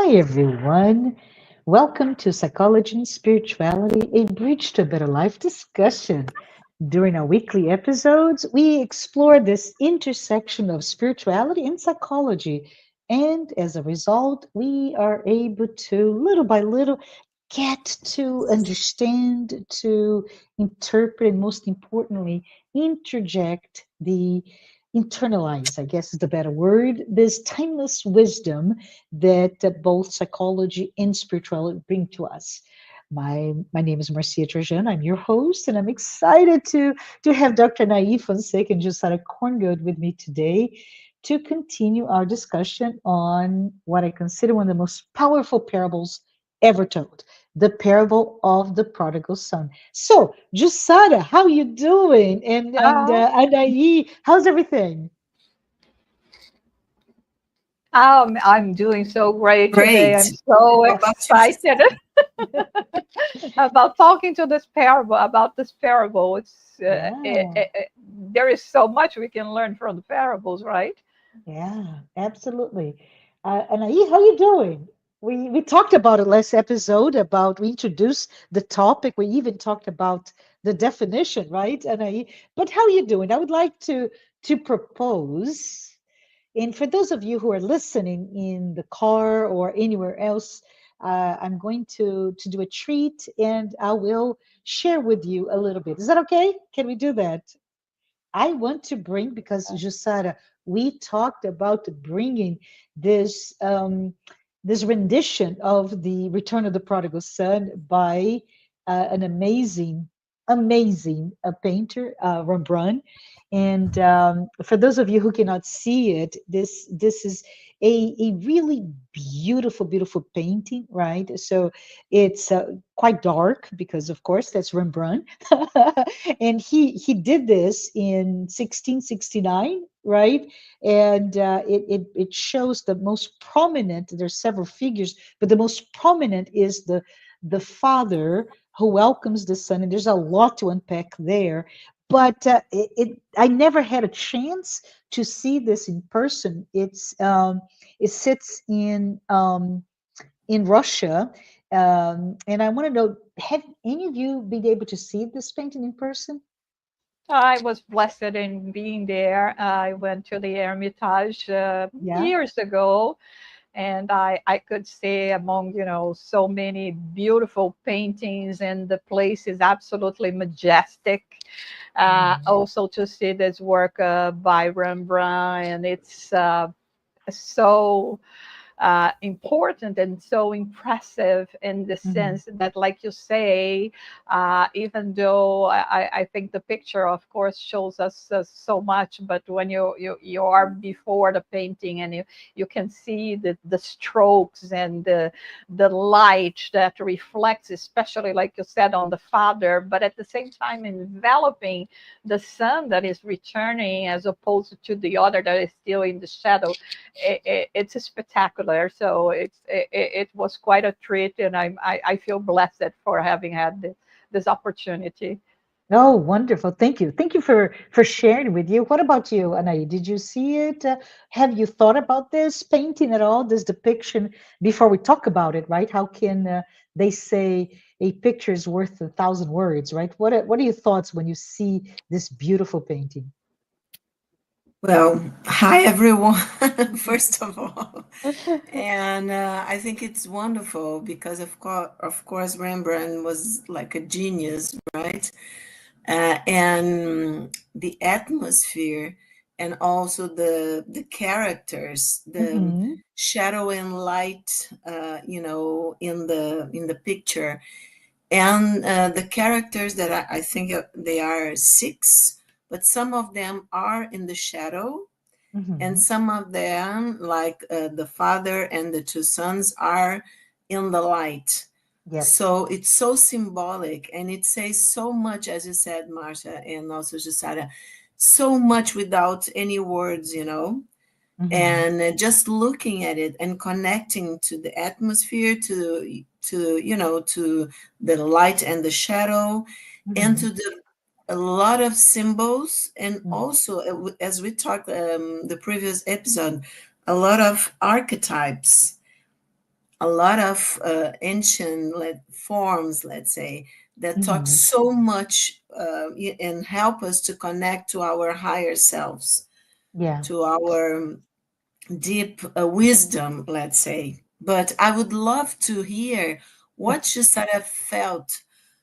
Hi, everyone. Welcome to Psychology and Spirituality, a bridge to a better life discussion. During our weekly episodes, we explore this intersection of spirituality and psychology. And as a result, we are able to, little by little, get to understand, to interpret, and most importantly, interject the internalize, I guess is the better word, this timeless wisdom that both psychology and spirituality bring to us. My name is Marcia Trajan. I'm your host, and I'm excited to have Dr. Anahy Fonseca and Jussara Korngold with me today to continue our discussion on what I consider one of the most powerful parables ever told, the parable of the prodigal son. So, Jussara, how you doing? And Oh, Anahy, how's everything? I'm doing so great today. I'm Great. so How about you? excited about talking to this parable, about this parable. Yeah. There is so much we can learn from the parables, right? Yeah, absolutely. Anaí, how you doing? We talked about it last episode about we introduced the topic. We even talked about the definition, right, Anaí? But how you doing? I would like to propose, and for those of you who are listening in the car or anywhere else, I'm going to do a treat, and I will share with you a little bit. Is that okay? Can we do that? I want to bring, because Jussara, we talked about bringing this rendition of the Return of the Prodigal Son by an amazing painter, Rembrandt. And for those of you who cannot see it, this is a really beautiful painting, right? So it's quite dark because, of course, that's Rembrandt. And he did this in 1669, right? And it shows the most prominent. There's several figures, but the most prominent is the father who welcomes the son, and there's a lot to unpack there. But I never had a chance to see this in person. It sits in Russia. And I want to know, have any of you been able to see this painting in person? I was blessed in being there. I went to the Hermitage Yeah. years ago, and I could see among so many beautiful paintings, and the place is absolutely majestic. Mhm. Also to see this work by Rembrandt, and it's so important and so impressive in the Mhm. sense that, like you say, even though I think the picture, of course, shows us so much, but when you are before the painting and you can see the strokes and the light that reflects, especially like you said, on the father, but at the same time enveloping the son that is returning as opposed to the other that is still in the shadow. It's spectacular. So it was quite a treat, and I feel blessed for having had this opportunity. Oh, wonderful. Thank you. Thank you for sharing with you. What about you, Anai? Did you see it? Have you thought about this painting at all, this depiction, before we talk about it, right? How can they say a picture is worth 1,000 words, right? What are your thoughts when you see this beautiful painting? Well, hi everyone, first of all. And I think it's wonderful because of course, Rembrandt was like a genius, right? And the atmosphere and also the characters, the Hmm. shadow and light, in the picture, and the characters that I think they are six, but some of them are in the shadow, and Hmm. some of them, like the father and the two sons, are in the light. Yes. So it's so symbolic, and it says so much, as you said, Marcia, and also Jusara, so much without any words. Hmm. And just looking at it and connecting to the atmosphere, to the light and the shadow, and Hmm. to the a lot of symbols, and Hmm. also, as we talked the previous episode, a lot of archetypes, a lot of ancient forms, let's say, that talk Hmm. so much and help us to connect to our higher selves, Yeah. to our deep wisdom, let's say. But I would love to hear what Jussara felt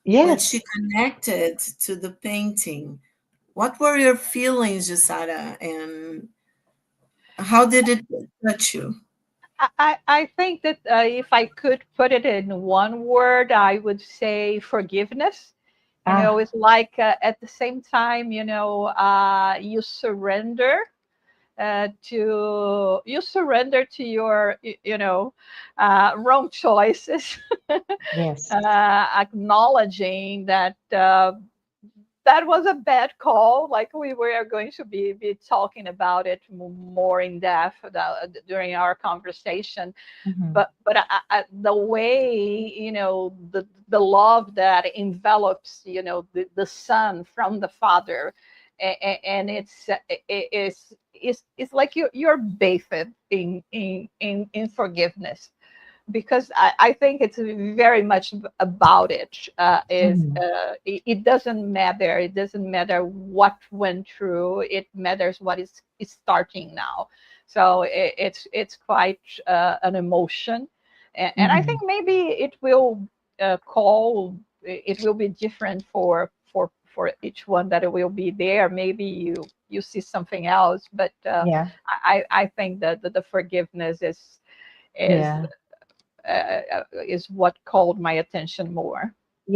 when she Yes. connected to the painting. What were your feelings, Jussara, and how did it touch you? I think that if I could put it in one word, I would say forgiveness. Ah, It's like at the same time, you surrender you surrender to your wrong choices, yes. acknowledging that that was a bad call. Like we were going to be talking about it more in depth during our conversation. Hmm. But the way the love that envelops the son from the father, and it's like you're bathed in forgiveness, because I think it's very much about it. Hmm. It doesn't matter. It doesn't matter what went through. It matters what is starting now. So it's quite an emotion, and I think Hmm. maybe it will call. It will be different for each one that it will be there. Maybe you see something else, but Yeah. I think that the forgiveness is Yeah. is what called my attention more.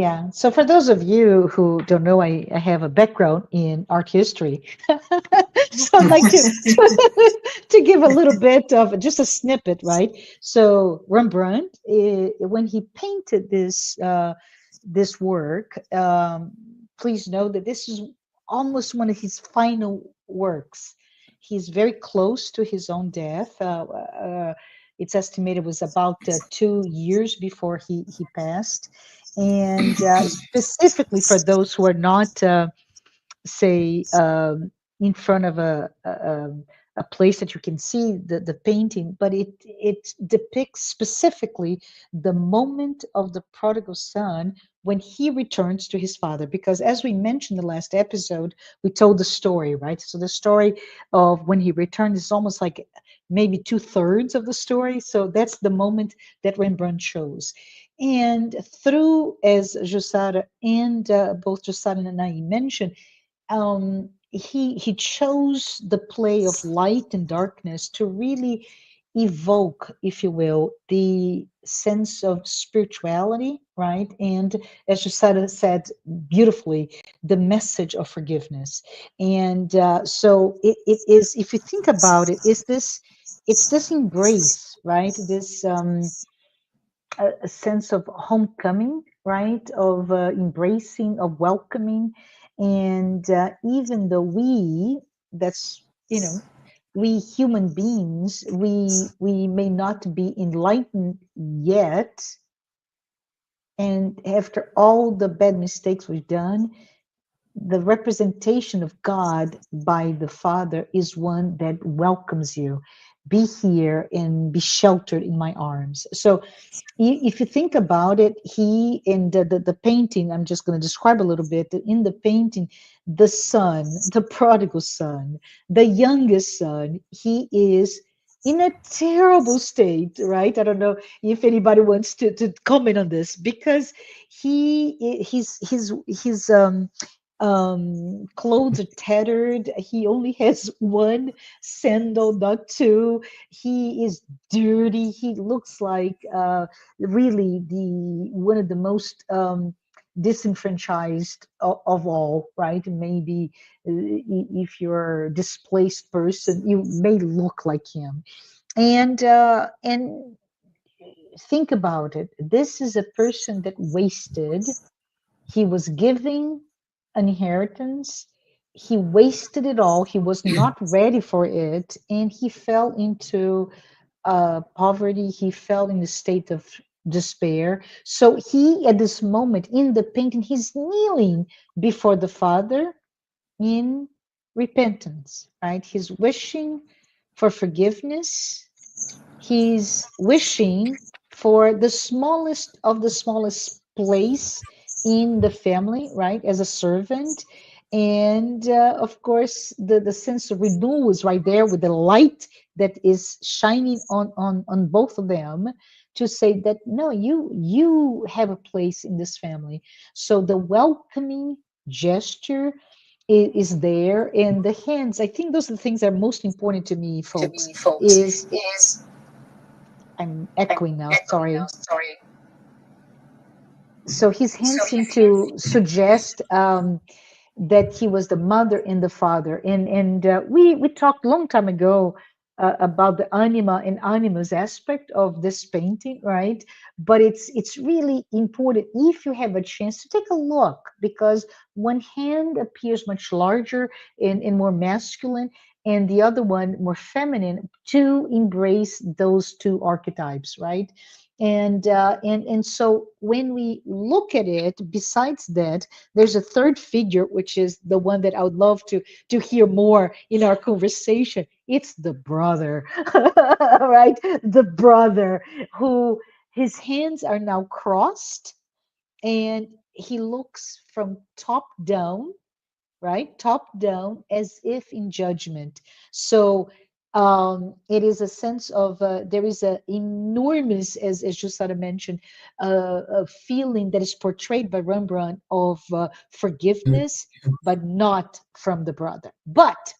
Yeah. So for those of you who don't know, I have a background in art history. So I'd like to give a little bit of just a snippet, right? So Rembrandt, when he painted this work, please know that this is almost one of his final works. He's very close to his own death. It's estimated was about 2 years before he passed, and specifically for those who are not, say, in front of a place that you can see the painting, but it depicts specifically the moment of the prodigal son when he returns to his father. Because as we mentioned the last episode, we told the story, right? So the story of when he returned is almost like maybe two-thirds of the story. So that's the moment that Rembrandt shows. And through, as Jussara and both Jussara and Anahy mentioned, he chose the play of light and darkness to really evoke, if you will, the sense of spirituality, right? And as Jussara said beautifully, the message of forgiveness. And so it is, if you think about it, it's this embrace, right? This a sense of homecoming, right? Of embracing, of welcoming. And even though that's, we human beings, we may not be enlightened yet. And after all the bad mistakes we've done, the representation of God by the Father is one that welcomes you. Be here and be sheltered in my arms. So if you think about it, he in the painting, I'm just going to describe a little bit. In the painting, the son, the prodigal son, the youngest son, he is in a terrible state, right? I don't know if anybody wants to comment on this, because his clothes are tattered. He only has one sandal, not two. He is dirty. He looks like really the one of the most disenfranchised of all, right? Maybe if you're a displaced person, you may look like him. And think about it. This is a person that wasted. He was giving an inheritance. He wasted it all. He was not ready for it, and he fell into poverty. He fell in a state of despair. So he, at this moment in the painting, he's kneeling before the Father in repentance, right? He's wishing for forgiveness. He's wishing for the smallest of the smallest place in the family, right, as a servant. And of course, the sense of renewal is right there with the light that is shining on both of them to say that no, you have a place in this family. So the welcoming gesture is there, and the hands. I think those are the things that are most important to me, folks. Is I'm echoing now. Sorry. So his hands seem to suggest that he was the mother and the father. And we talked a long time ago about the anima and animus aspect of this painting, right? But it's really important if you have a chance to take a look, because one hand appears much larger and more masculine, and the other one more feminine, to embrace those two archetypes, right? And so when we look at it, besides that, there's a third figure, which is the one that I would love to hear more in our conversation. It's the brother, right? The brother who his hands are now crossed, and he looks from top down, right? Top down, as if in judgment. So it is a sense of there is a enormous, as Jussara mentioned, a feeling that is portrayed by Rembrandt of forgiveness, but not from the brother. But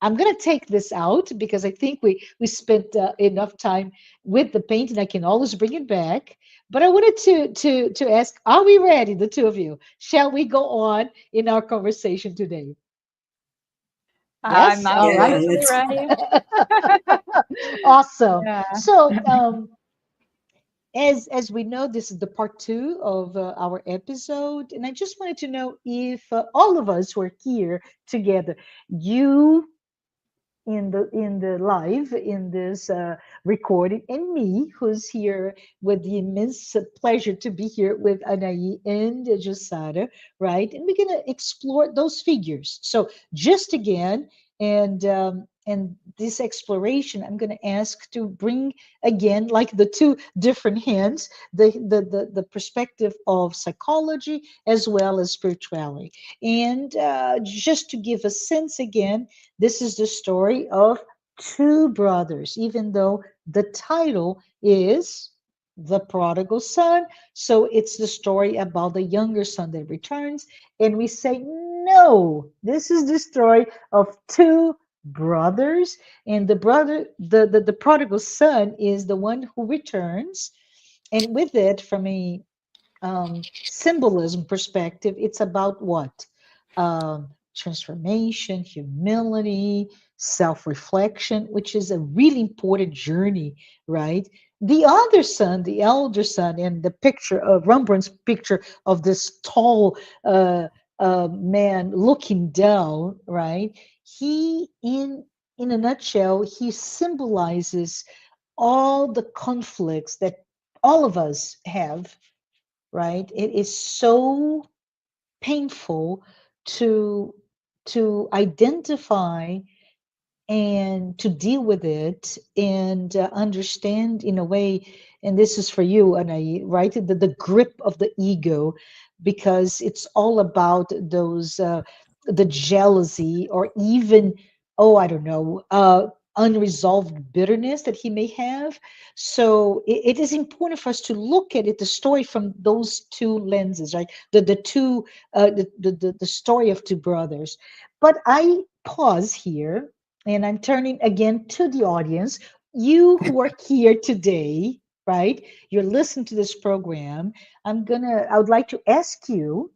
I'm gonna take this out because I think we spent enough time with the painting. I can always bring it back, but I wanted to ask: are we ready, the two of you? Shall we go on in our conversation today? I'm Yes. All Yeah, right. absolutely let's ready. Awesome. Yeah. So as we know, this is the part two of our episode, and I just wanted to know if all of us who are here together, you in the live in this recording, and me who's here with the immense pleasure to be here with Anahy and Jussara, right? And we're going to explore those figures. So just again, and this exploration, I'm going to ask to bring again, like the two different hands, the perspective of psychology as well as spirituality. And just to give a sense again, this is the story of two brothers, even though the title is The Prodigal Son. So it's the story about the younger son that returns. And we say, no, this is the story of two brothers. And the prodigal son is the one who returns. And with it, from a symbolism perspective, it's about what? Transformation, humility, self reflection, which is a really important journey, right? The other son, the elder son, and the picture of Rembrandt's picture of this tall man looking down, right? He, in a nutshell, he symbolizes all the conflicts that all of us have, right? It is so painful to identify and to deal with it and understand in a way. And this is for you, Anahy, right? The grip of the ego, because it's all about those the jealousy, or even, oh, I don't know, unresolved bitterness that he may have. So it is important for us to look at it, the story, from those two lenses, right? The two the story of two brothers. But I pause here, and I'm turning again to the audience. You who are here today, right? You're listening to this program. I would like to ask you,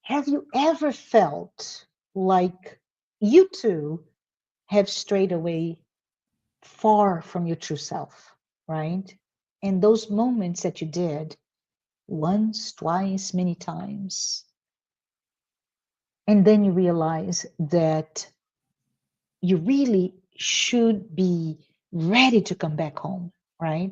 have you ever felt like you too have strayed away far from your true self, right? And those moments that you did once, twice, many times, and then you realize that you really should be ready to come back home, right?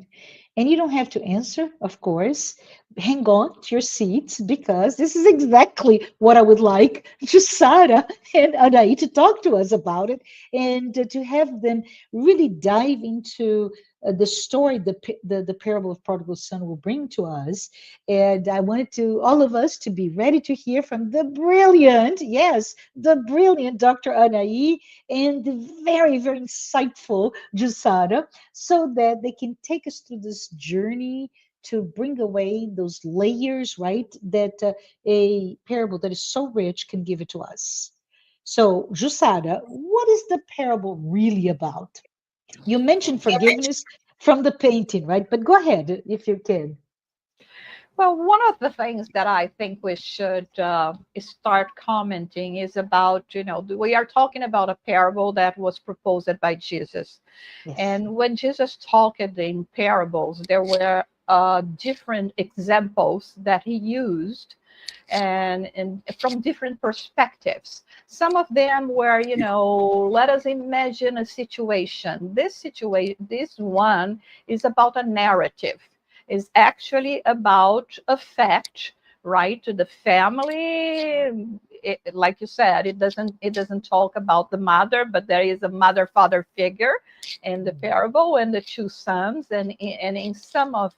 And you don't have to answer, of course. Hang on to your seats because this is exactly what I would like Jussara and Anahy to talk to us about it and to have them really dive into the story the parable of prodigal son will bring to us. And I wanted to all of us to be ready to hear from the brilliant, yes, the brilliant Dr. Anahy and the very, very insightful Jussara so that they can take us through this journey to bring away those layers, right? That a parable that is so rich can give it to us. So, Jussara, what is the parable really about? You mentioned forgiveness from the painting, right? But go ahead if you can. Well, one of the things that I think we should start commenting is about, we are talking about a parable that was proposed by Jesus. Yes. And when Jesus talked in parables, there were different examples that he used and from different perspectives. Some of them were, let us imagine a situation. This one is about a narrative, is actually about a fact, right? The family, like you said, it doesn't talk about the mother, but there is a mother father figure in the Mhm. parable and the two sons, and in some of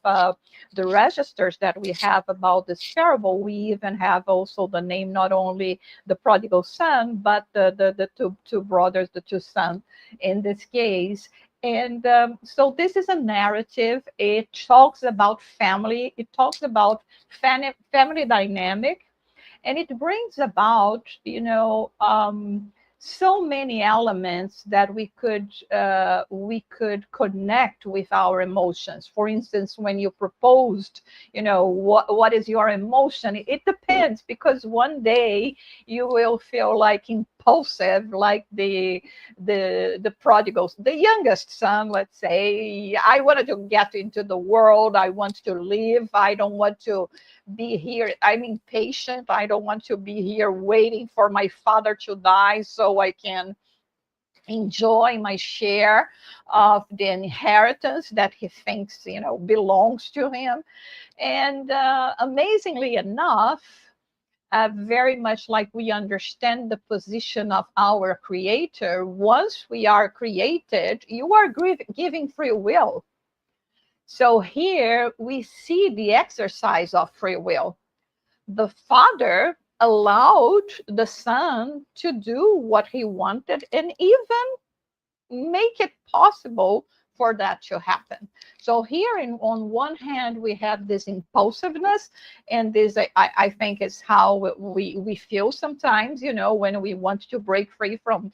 the registers that we have about this parable, we even have also the name, not only the prodigal son, but the two brothers, the two sons in this case. And so this is a narrative. It talks about family. It talks about family dynamic, and it brings about, so many elements that we could connect with our emotions. For instance, when you proposed, what is your emotion? It depends, because one day you will feel like impulsive, like the prodigals, the youngest son, let's say. I wanted to get into the world. I want to live. I don't want to be here. I'm impatient. I don't want to be here waiting for my father to die so I can enjoy my share of the inheritance that he thinks, belongs to him. And amazingly enough, very much like we understand the position of our creator, once we are created, you are giving free will. So here we see the exercise of free will. The father allowed the son to do what he wanted and even make it possible for that to happen. So here, on one hand, we have this impulsiveness, and this I think is how we feel sometimes, when we want to break free from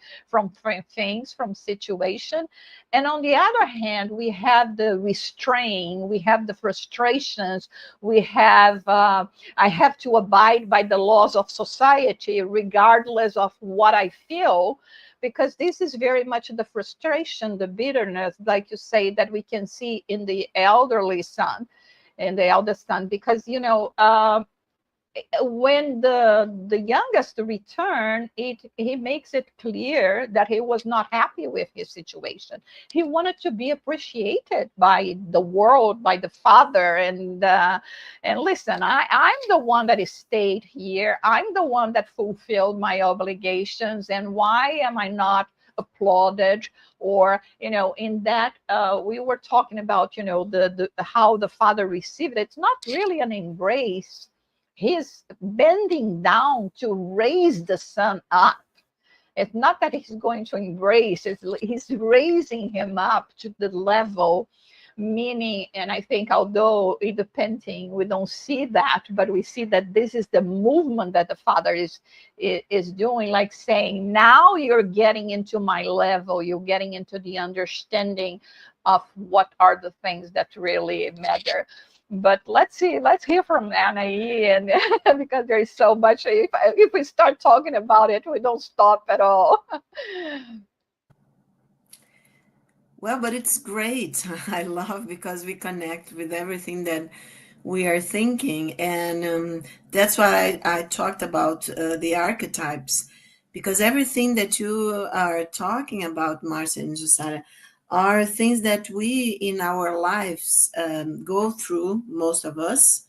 things, from situation. And on the other hand, we have the restraint, we have the frustrations, we have I have to abide by the laws of society regardless of what I feel, because this is very much the frustration, the bitterness, like you say, that we can see in the elderly son, in the eldest son, because when the youngest returned, he makes it clear that he was not happy with his situation. He wanted to be appreciated by the world, by the father, and listen, I'm the one that stayed here. I'm the one that fulfilled my obligations, and why am I not applauded? Or in that we were talking about the how the father received it. It's not really an embrace. He's bending down to raise the son up. It's not that he's going to embrace, he's raising him up to the level, meaning, and I think although in the painting we don't see that, but we see that this is the movement that the father is doing, like saying, now you're getting into my level, you're getting into the understanding of what are the things that really matter. But let's hear from Anahy, and because there is so much, if we start talking about it, we don't stop at all. Well, but it's great. I love because we connect with everything that we are thinking. And that's why I talked about the archetypes, because everything that you are talking about, Marcia and Jussara, are things that we in our lives go through, most of us,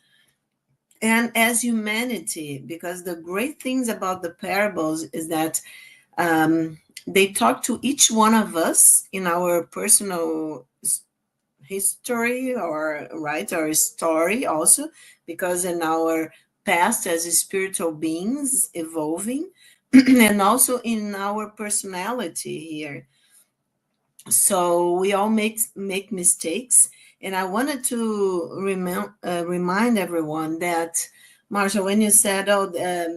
and as humanity, because the great things about the parables is that they talk to each one of us in our personal history, or right, our story also, because in our past as spiritual beings evolving, and also in our personality here. So we all make mistakes, and I wanted to remind everyone that, Marsha, when you said, "Oh,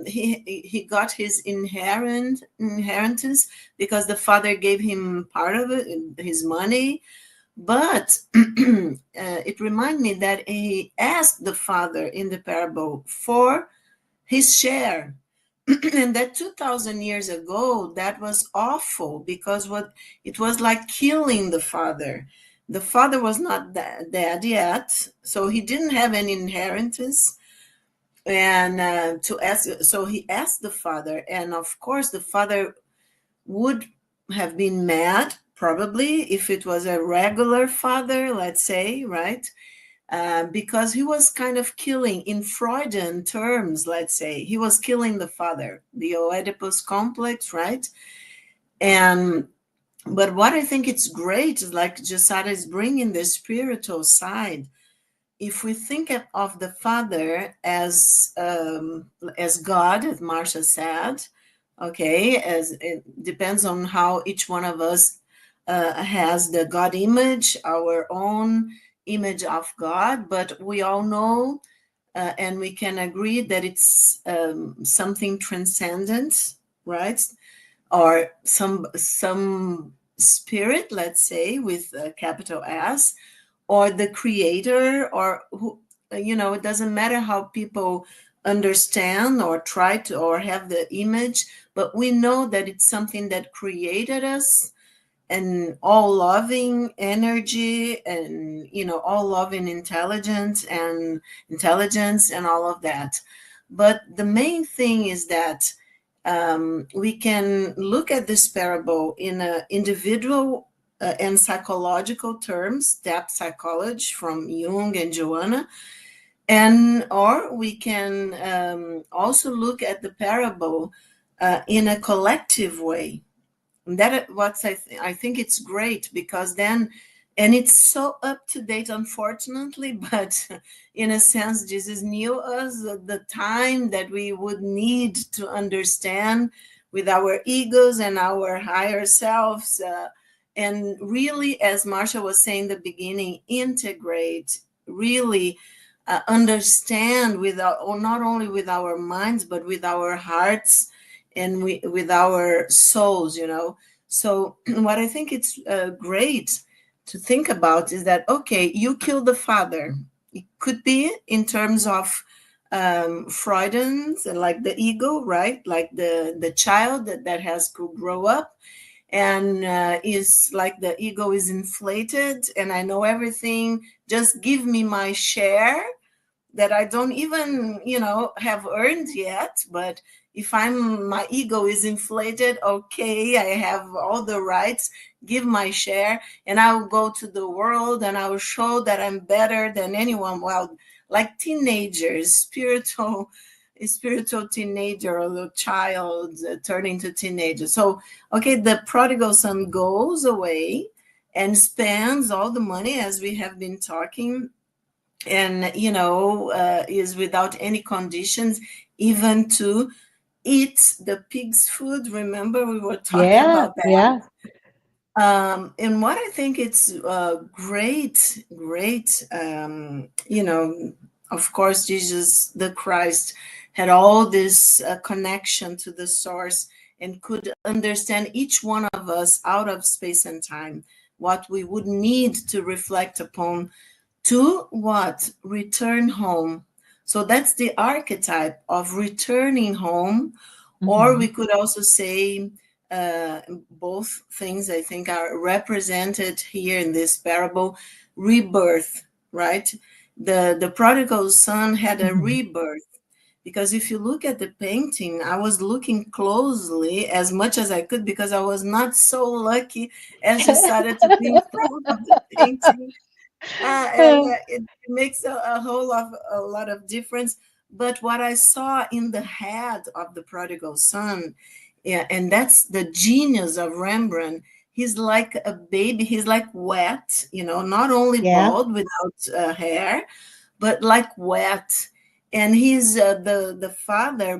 he got his inheritance because the father gave him part of it, his money," but it reminded me that he asked the father in the parable for his share. And that 2000 years ago, that was awful, because what it was like killing the father. The father was not dead yet, so he didn't have any inheritance. And so he asked the father, and of course the father would have been mad, probably, if it was a regular father, let's say, right? Because he was kind of killing, in Freudian terms, let's say, he was killing the father, the Oedipus complex, right? And but what I think it's great is, like Jussara is bringing the spiritual side. If we think of the father as God, as Marcia said, okay, as it depends on how each one of us has the God image, our own image of God, but we all know and we can agree that it's something transcendent, right? Or some spirit, let's say, with a capital S, or the creator, or who, it doesn't matter how people understand or try to or have the image, but we know that it's something that created us, and all loving energy, and all loving intelligence and all of that. But the main thing is that we can look at this parable in an individual and psychological terms, depth psychology from Jung and Joanna, or we can also look at the parable in a collective way. And that what I think it's great, because then, and it's so up to date, unfortunately, but in a sense, Jesus knew us the time that we would need to understand with our egos and our higher selves. And really, as Marsha was saying in the beginning, integrate, really understand not only with our minds, but with our hearts and with our souls, So what I think it's great to think about is that, okay, you kill the father. It could be in terms of Freudian, like the ego, right? Like the child that has to grow up and is like the ego is inflated, and I know everything. Just give me my share that I don't even, have earned yet. But if my ego is inflated, okay, I have all the rights, give my share, and I'll go to the world and I will show that I'm better than anyone. Well, like teenagers, spiritual teenager, or the child turning to teenager. So, okay, the prodigal son goes away and spends all the money, as we have been talking, and is without any conditions, even to eat the pig's food. Remember, we were talking Yeah, about that. yeah. And what I think it's great, of course, Jesus the Christ had all this connection to the source, and could understand each one of us out of space and time, what we would need to reflect upon to what? Return home. So that's the archetype of returning home. Or we could also say both things, I think, are represented here in this parable. Rebirth, right? The prodigal son had a rebirth. because if you look at the painting, I was looking closely as much as I could because I was not so lucky as decided to be in front of the painting. And it makes a lot of difference. But what I saw in the head of the prodigal son, yeah, and that's the genius of Rembrandt. He's like a baby. He's like wet, not only Yeah. bald without hair, but like wet. And he's the father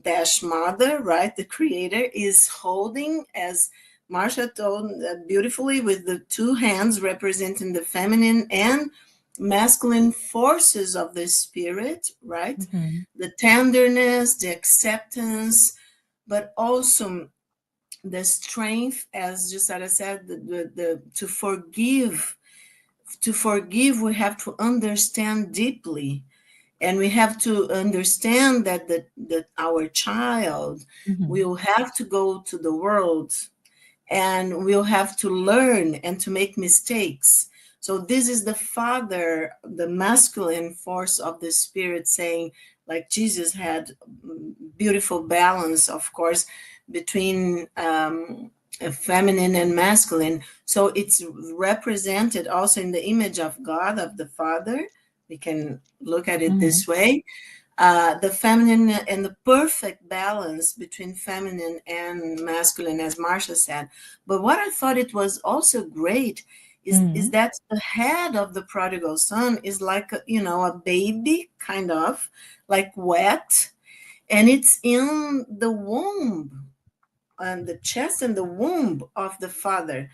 dash mother, right? The creator is holding, as Marsha told beautifully, with the two hands representing the feminine and masculine forces of the spirit, right? Mm-hmm. The tenderness, the acceptance, but also the strength, as Jussara said, the to forgive. To forgive, we have to understand deeply, and we have to understand that our child Mm-hmm. will have to go to the world and we'll have to learn and to make mistakes. So this is the father, the masculine force of the spirit, saying, like Jesus had beautiful balance, of course, between feminine and masculine. So it's represented also in the image of God, of the Father. We can look at it Mm-hmm. this way. The feminine and the perfect balance between feminine and masculine, as Marsha said. But what I thought it was also great is Mm-hmm. that the head of the prodigal son is like a baby, kind of like wet, and it's in the womb and the chest and the womb of the father.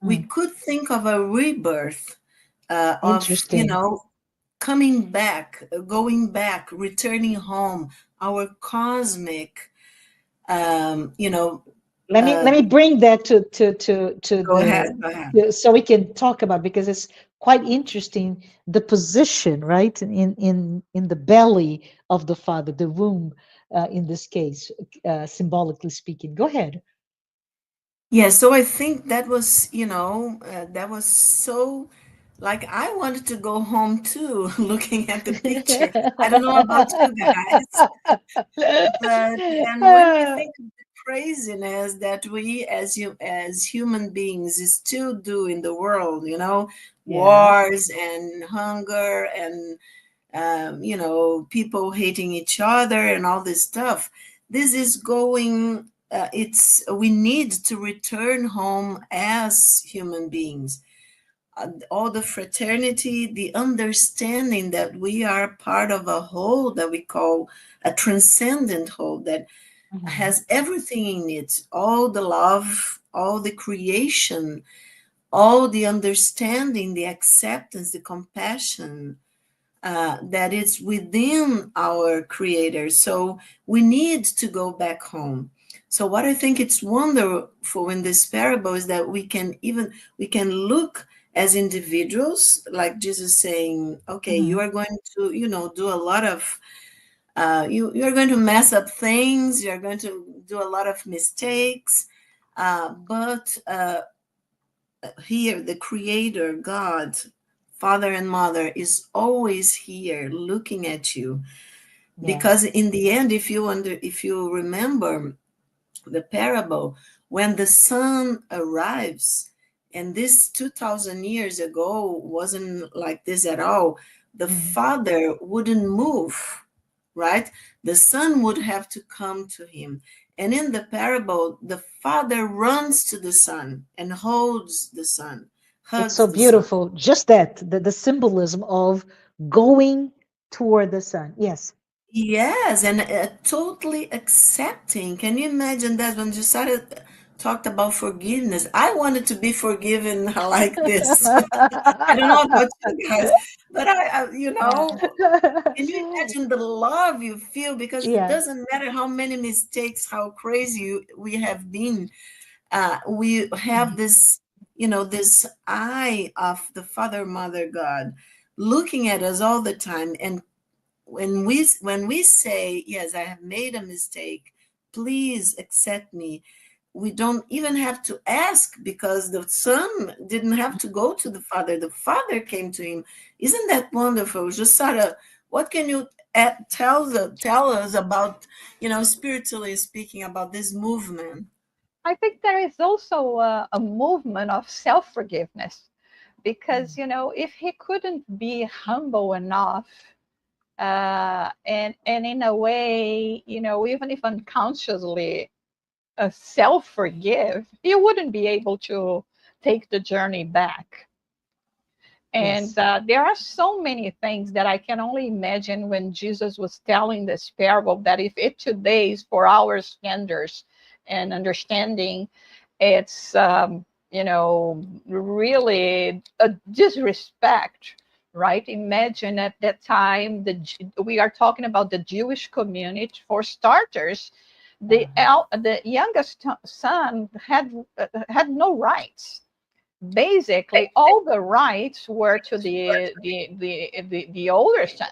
We Mm. could think of a rebirth of Interesting. coming back, going back, returning home, our cosmic, you know, Let me bring that to go the ahead, go ahead. so we can talk about, because it's quite interesting, the position, right, in the belly of the father, the womb, in this case, symbolically speaking. Go ahead. Yeah, so I think that was so, like, I wanted to go home too, looking at the picture. I don't know about you guys, but and when we think of the craziness that we as human beings still do in the world, Yeah. wars and hunger and people hating each other and all this stuff. This is going, we need to return home as human beings. All the fraternity, the understanding that we are part of a whole that we call a transcendent whole that Mhm. has everything in it, all the love, all the creation, all the understanding, the acceptance, the compassion, that is within our creator. So we need to go back home. So what I think it's wonderful in this parable is that we can look as individuals, like Jesus saying, okay, you Mhm. are going to, do a lot of you're going to mess up things, you're going to do a lot of mistakes, but here the creator God, father and mother, is always here looking at you, Yeah. because in the end, if you remember the parable, when the son arrives, and this 2000 years ago wasn't like this at all, the Mhm. father wouldn't move, right? The son would have to come to him. And in the parable, the father runs to the son and holds the son, It's so hugs the son. beautiful. Just that, the symbolism of going toward the sun. Yes. Yes, and totally accepting. Can you imagine that when Jussara talked about forgiveness? I wanted to be forgiven like this. I don't know about you guys, but can you imagine the love you feel? Because it Yeah. doesn't matter how many mistakes, how crazy we have been. We have this eye of the Father, Mother, God looking at us all the time. And when we say, yes, I have made a mistake, please accept me, we don't even have to ask, because the son didn't have to go to the father came to him. Isn't that wonderful? Just Sarah, what can you tell us about, spiritually speaking, about this movement. I think there is also a movement of self forgiveness because, Mm. if he couldn't be humble enough, and in a way, even if unconsciously self forgive, he wouldn't be able to take the journey back. And Yes. there are so many things that I can only imagine when Jesus was telling this parable, that if it today's for our standards and understanding, it's, really a disrespect, right? Imagine at that time, we are talking about the Jewish community. For starters, the youngest son had no rights. Basically all the rights were to the older son,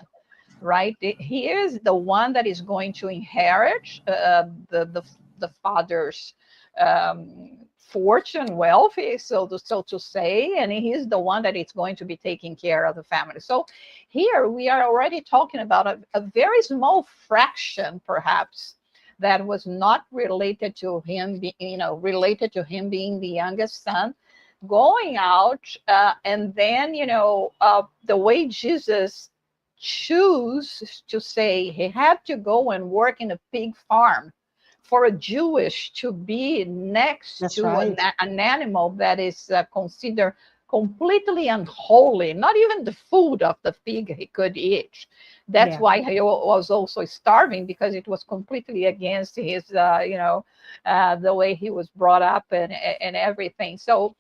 right? He is the one that is going to inherit the father's fortune, wealthy, so to say, and he is the one that is going to be taking care of the family. So here we are already talking about a very small fraction, perhaps, that was not related to him, related to him being the youngest son, going out, and then the way Jesus choose to say he had to go and work in a pig farm for a Jewish to be next That's to right. an animal that is considered completely unholy, not even the food of the pig he could eat. That's Yeah. why he was also starving, because it was completely against his, the way he was brought up and everything. So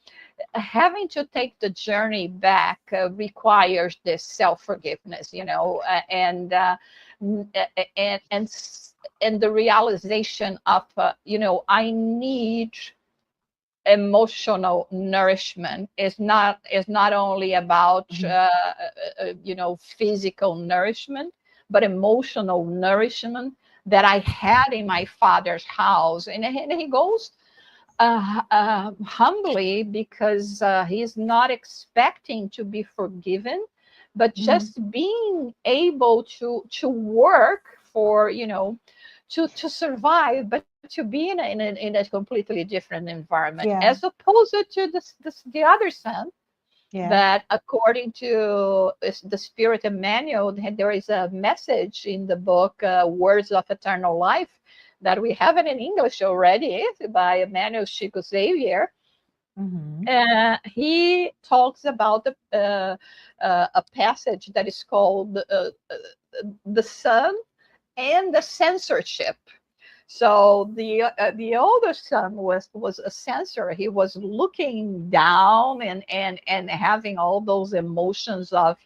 having to take the journey back requires this self forgiveness, and the realization of, I need emotional nourishment. Is not only about Mhm. physical nourishment, but emotional nourishment that I had in my father's house. And he goes humbly, because he's not expecting to be forgiven, but Mhm. just being able to work for, to survive, but to be in a completely different environment, as Yeah. opposed to the other son, Yeah. that according to the Spirit Emmanuel, there is a message in the book, Words of Eternal Life, that we have it in English already by Emmanuel Chico Xavier. Hmm. He talks about a passage that is called the Son and the Censorship. So the older son was a censor. He was looking down and having all those emotions of,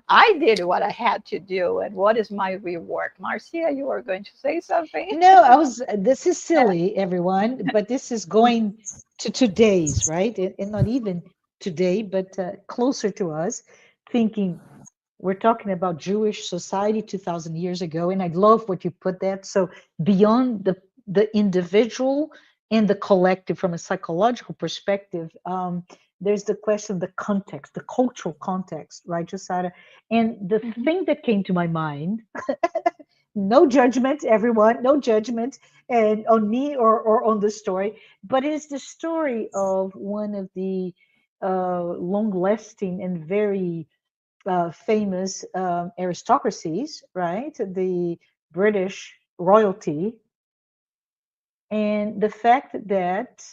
I did what I had to do, and what is my reward? Marcia, you are going to say something? No, this is silly, everyone, but this is going to today's, right? And not even today, but closer to us, thinking we're talking about Jewish society 2000 years ago. And I love what you put that. So beyond the individual and the collective from a psychological perspective, there's the question, the context, the cultural context, right, Jussara? And the Mhm. thing that came to my mind, no judgment, everyone, no judgment, and on me or on the story, but it's the story of one of the long-lasting and very famous aristocracies, right? The British royalty, and the fact that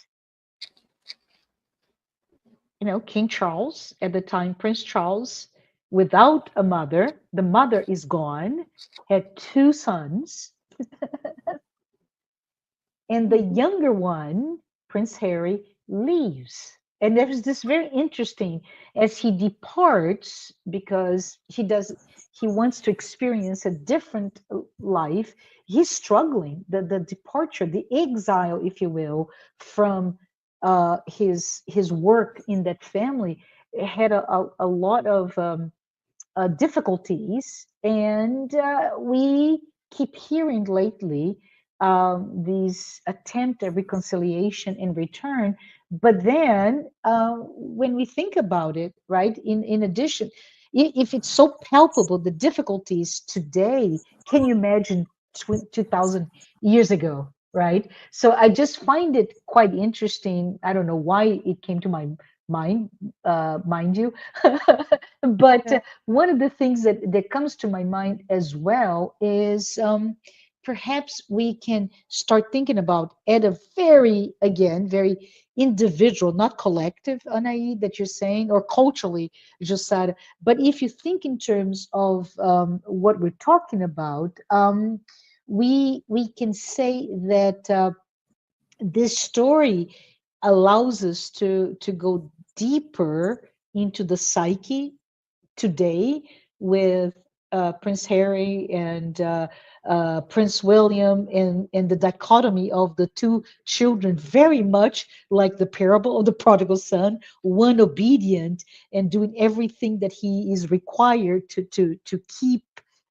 King Charles at the time, Prince Charles, without a mother, the mother is gone, had two sons, and the Mhm. younger one, Prince Harry, leaves. And there is this very interesting as he departs because he wants to experience a different life. He's struggling. The departure, the exile, if you will, from his work in that family had a lot of difficulties, and we keep hearing lately these attempt at reconciliation and return. But then, when we think about it, right? In addition, if it's so palpable, the difficulties today, can you imagine 2000 years ago, right? So I just find it quite interesting. I don't know why it came to my mind, mind you. But Yeah. one of the things that comes to my mind as well is, perhaps we can start thinking about, at a very, again, very individual, not collective, Anahy, that you're saying, or culturally, Jussara. But if you think in terms of, what we're talking about, we can say that, this story allows us to go deeper into the psyche today, with Prince Harry and Prince William, and the dichotomy of the two children, very much like the parable of the prodigal son, one obedient and doing everything that he is required to keep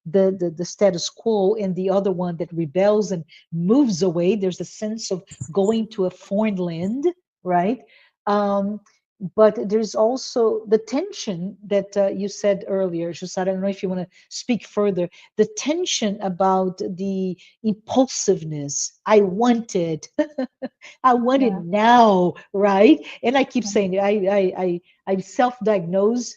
the status quo, and the other one that rebels and moves away. There's a sense of going to a foreign land, right? Um, but there's also the tension that, you said earlier, Jussara. I don't know if you want to speak further. The tension about the impulsiveness. I want it. I want it Yeah. now, right? And I keep saying it. I self-diagnose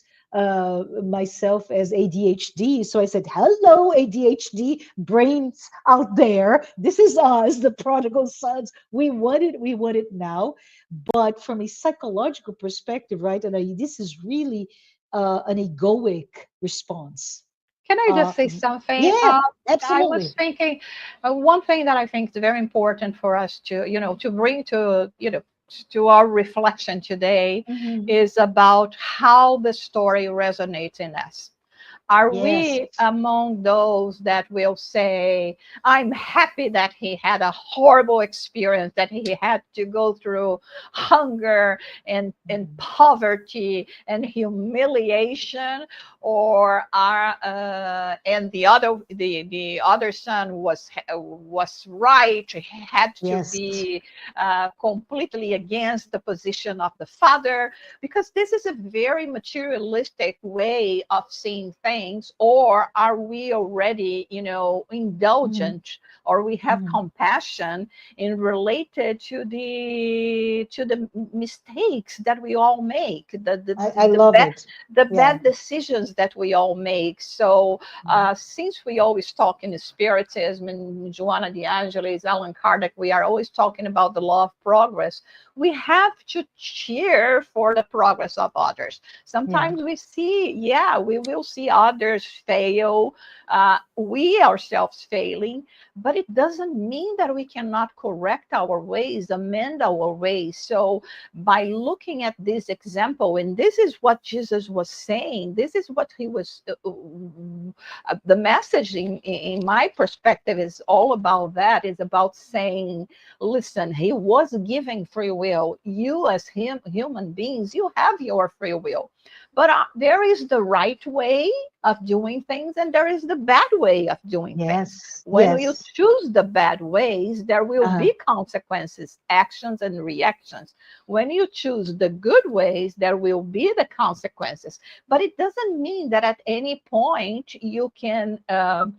myself as ADHD. So I said, "Hello, ADHD brains out there. This is us, the prodigal sons. We want it. We want it now." But from a psychological perspective, right? And this is really an egoic response. Can I Uh, just say something? yeah, I was absolutely. thinking, one thing that I think is very important for us to, to bring to, to our reflection today Mhm. is about how the story resonates in us. Are Yes, we among those that will say, I'm happy that he had a horrible experience, that he had to go through hunger and Mhm. poverty and humiliation? Or are and the other son was right, he had to Yes, be completely against the position of the father, because this is a very materialistic way of seeing things. Or are we already, Mhm. indulgent, or we have Mhm. compassion in related to the mistakes that we all make, I love it. the Yeah. bad decisions that we all make. So, Mhm. since we always talk in spiritism, and Joanna de Angelis, Allan Kardec, we are always talking about the law of progress. We have to cheer for the progress of others. Yeah. Sometimes we see, yeah, we will see others fail, we ourselves failing, but it doesn't mean that we cannot correct our ways, amend our ways. So, by looking at this example, and this is what Jesus was saying, this is what he was, the message in my perspective is all about that, is about saying, listen, he was giving free will. You, as human beings, you have your free will. But there is the right way of doing things, and there is the bad way of doing things. Yes. When you Yes. choose the bad ways, there will Uh, be consequences, actions, and reactions. When you choose the good ways, there will be the consequences. But it doesn't mean that at any point you can redo,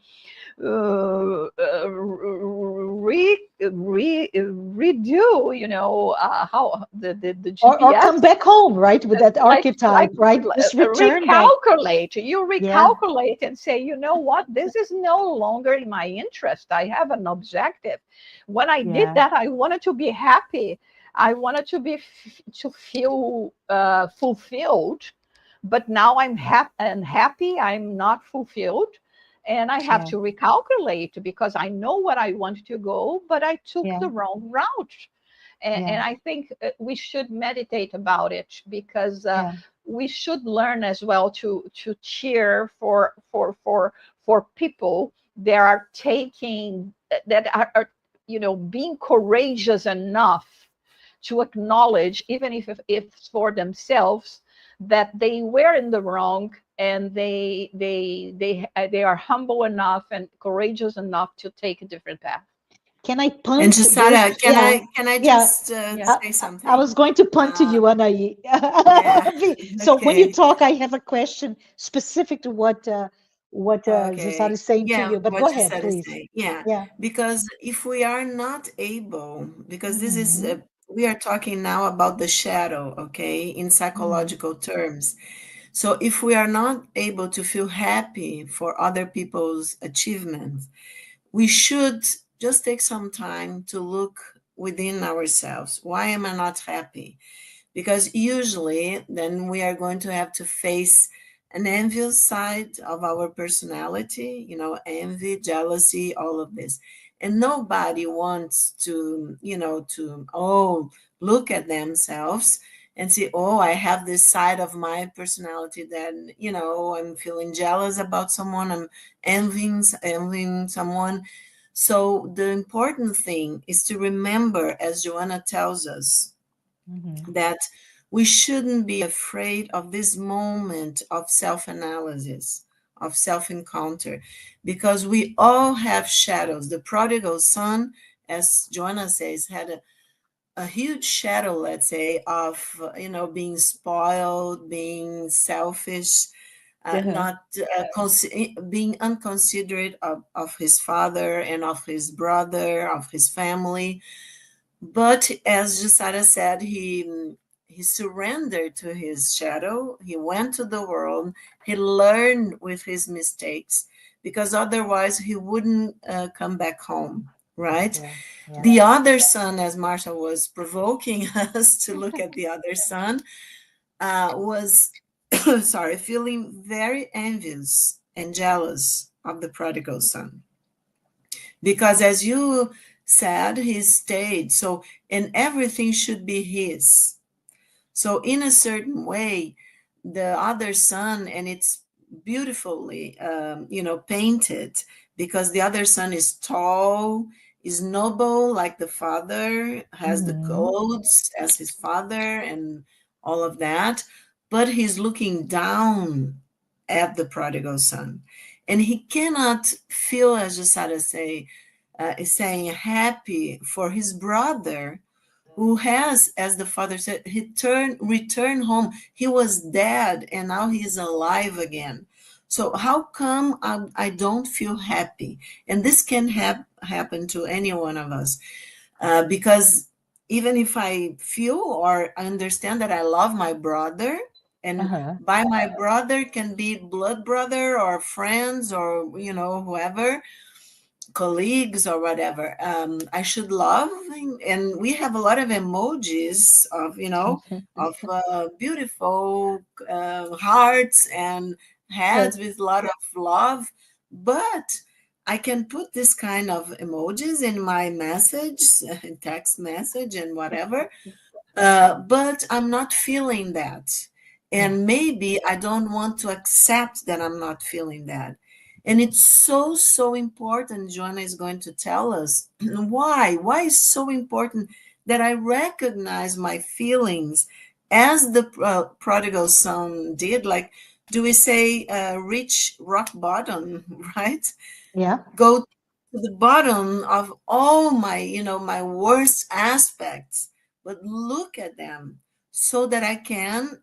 how the or GPS, come back home, right? With that like archetype, right? Just return back. recalculate. You Yeah. recalculate and say, you know what, this is no longer in my interest. I have an objective. When I did Yeah. that, I wanted to be happy. I wanted to feel fulfilled. But now I'm happy, I'm not fulfilled, and I have Yeah. to recalculate because I know what I want to go, but I took Yeah. the wrong route. And Yeah. I think we should meditate about it, because Yeah. we should learn as well to cheer for people that are taking, that are being courageous enough to acknowledge, even if for themselves, that they were in the wrong, and they are humble enough and courageous enough to take a different path. Can I And punt Jussara, this? Yeah, can I yeah. just Yeah. say I something? was going to punt to Uh, you, Anahy. yeah. So when you Okay. talk, I have a question specific to what Jussara Okay. is saying to Yeah, you. But go what you ahead, said is please. saying. Yeah, Yeah. because if we are not able, because this is, Mm-hmm. we are talking now about the shadow, okay, in Mm-hmm. psychological terms. So if we are not able to feel happy for other people's achievements, we should just take some time to look within ourselves. Why am I not happy? Because usually then we are going to have to face an envious side of our personality, envy, jealousy, all of this. And nobody wants to, oh, look at themselves and see, oh, I have this side of my personality that, I'm feeling jealous about someone, I'm envying someone. So the important thing is to remember, as Joanna tells us, Mm-hmm. that we shouldn't be afraid of this moment of self analysis, of self encounter, because we all have shadows. The prodigal son, as Joanna says, had a huge shadow, let's say, of being spoiled, being selfish, Uh-huh. not being unconsiderate of his father and of his brother, of his family. But as Jussara said, he surrendered to his shadow. He went to the world. He learned with his mistakes, because otherwise he wouldn't come back home, right? Yeah. Yeah. The other son, as Marsha was provoking us to look at the other son, was sorry, feeling very envious and jealous of the prodigal son, because as you said, he stayed, so, and everything should be his. So in a certain way, the other son, and it's beautifully painted, because the other son is tall, is noble like the father, has the Mm-hmm. clothes as his father and all of that, but he's looking down at the prodigal son, and he cannot feel, as Jusada is saying, happy for his brother, who has, as the father said, he returned home. He was dead and now he is alive again. So how come I don't feel happy? And this can happen to any one of us, because even if I feel or understand that I love my brother, and Uh-huh. by my brother can be blood brother or friends or whoever, colleagues or whatever, I should love. And we have a lot of emojis of beautiful hearts and Uh, heads with a lot of love, but I can put this kind of emojis in my message, text message and whatever, but I'm not feeling that. yeah. And maybe I don't want to accept that I'm not feeling that. And it's so, so important. Joanna is going to tell us why. Why is so important that I recognize my feelings as the prodigal son did. Like, do we say reach rock bottom, right? Yeah. Go to the bottom of all my worst aspects, but look at them so that I can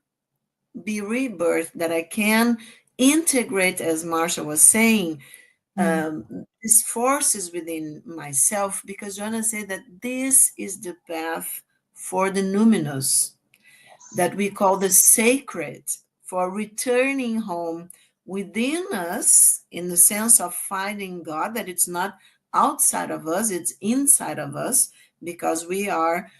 be rebirthed, that I can integrate, as Marsha was saying, Mm. these forces within myself, because Joanna said that this is the path for the numinous, Yes. that we call the sacred, for returning home within us, in the sense of finding God, that it's not outside of us, it's inside of us, because we are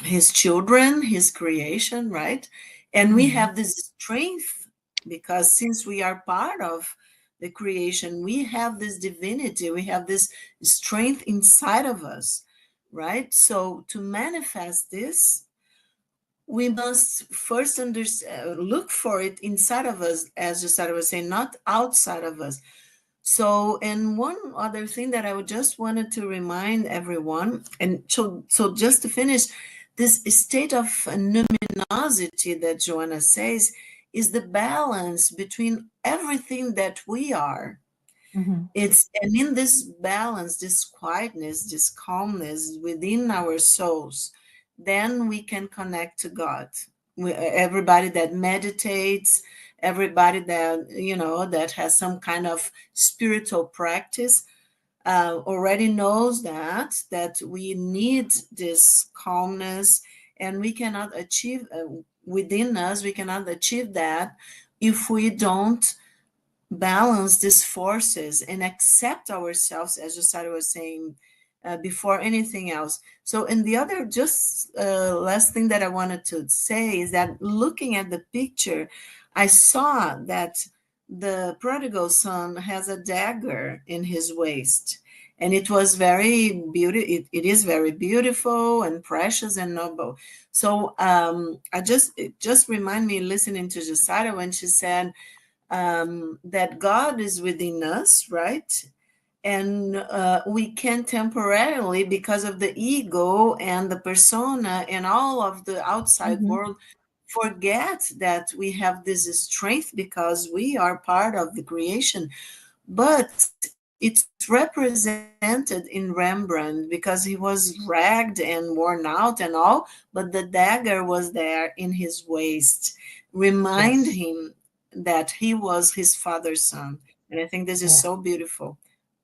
his children, his creation, right? And we Mm-hmm. have this strength, because since we are part of the creation, we have this divinity, we have this strength inside of us, right? So to manifest this, we must first look for it inside of us, as Jussara was saying, not outside of us. So, and one other thing that I would just wanted to remind everyone, and so just to finish, this state of numinosity that Joanna says is the balance between everything that we are, Hmm. It's and in this balance, this quietness, this calmness within our souls, then we can connect to God. Everybody that meditates, everybody that that has some kind of spiritual practice already knows that we need this calmness, and we cannot achieve within us. We cannot achieve that if we don't balance these forces and accept ourselves, as Jussara was saying, before anything else. So, and the other just last thing that I wanted to say is that looking at the picture, I saw that the prodigal son has a dagger in his waist. And it was very beautiful. It is very beautiful and precious and noble. So it just remind me listening to Jussara when she said, that God is within us, right? And we can temporarily, because of the ego and the persona and all of the outside Hmm. world, forget that we have this strength because we are part of the creation. But it's represented in Rembrandt because he was ragged and worn out and all, but the dagger was there in his waist, remind Yes, him that he was his father's son. And I think this is yeah, so beautiful.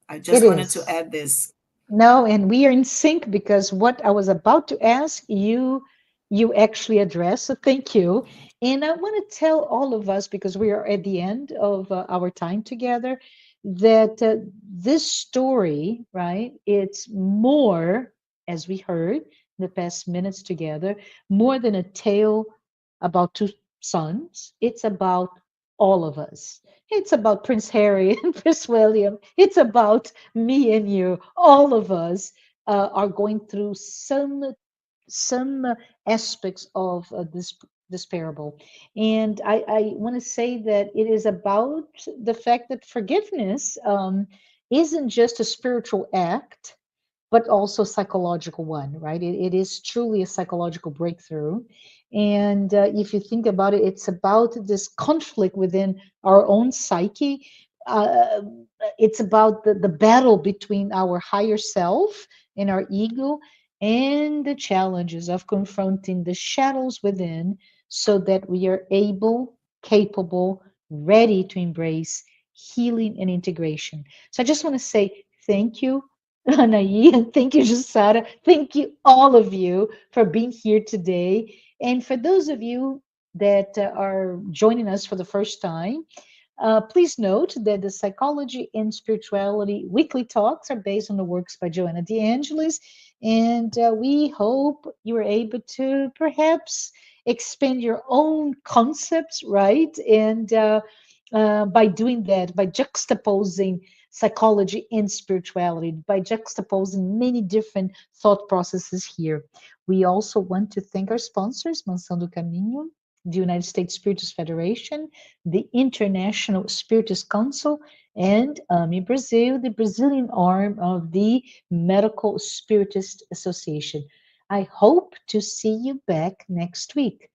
I it just wanted to is. add this. No, and we are in sync because what I was about to ask you, you actually addressed. So thank you. And I want to tell all of us, because we are at the end of our time together, that this story, right, it's more, as we heard in the past minutes together, more than a tale about two sons. It's about all of us. It's about Prince Harry and Prince William. It's about me and you. All of us are going through some aspects of this parable, and I want to say that it is about the fact that forgiveness isn't just a spiritual act but also psychological one, right? It is truly a psychological breakthrough. And if you think about it, it's about this conflict within our own psyche. Uh, it's about the battle between our higher self and our ego, and the challenges of confronting the shadows within so that we are able, capable, ready to embrace healing and integration. So I just want to say thank you, Anahy, and thank you, Jussara. Thank you, all of you, for being here today. And for those of you that are joining us for the first time, please note that the Psychology and Spirituality weekly talks are based on the works by Joanna de Angelis, and we hope you are able to perhaps expand your own concepts, right? And by doing that, by juxtaposing psychology and spirituality, by juxtaposing many different thought processes here. We also want to thank our sponsors, Mansão do Caminho, the United States Spiritist Federation, the International Spiritist Council, and AMI Brazil, the Brazilian arm of the Medical Spiritist Association. I hope to see you back next week.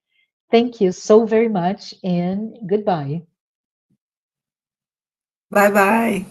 Thank you so very much, and goodbye. Bye bye.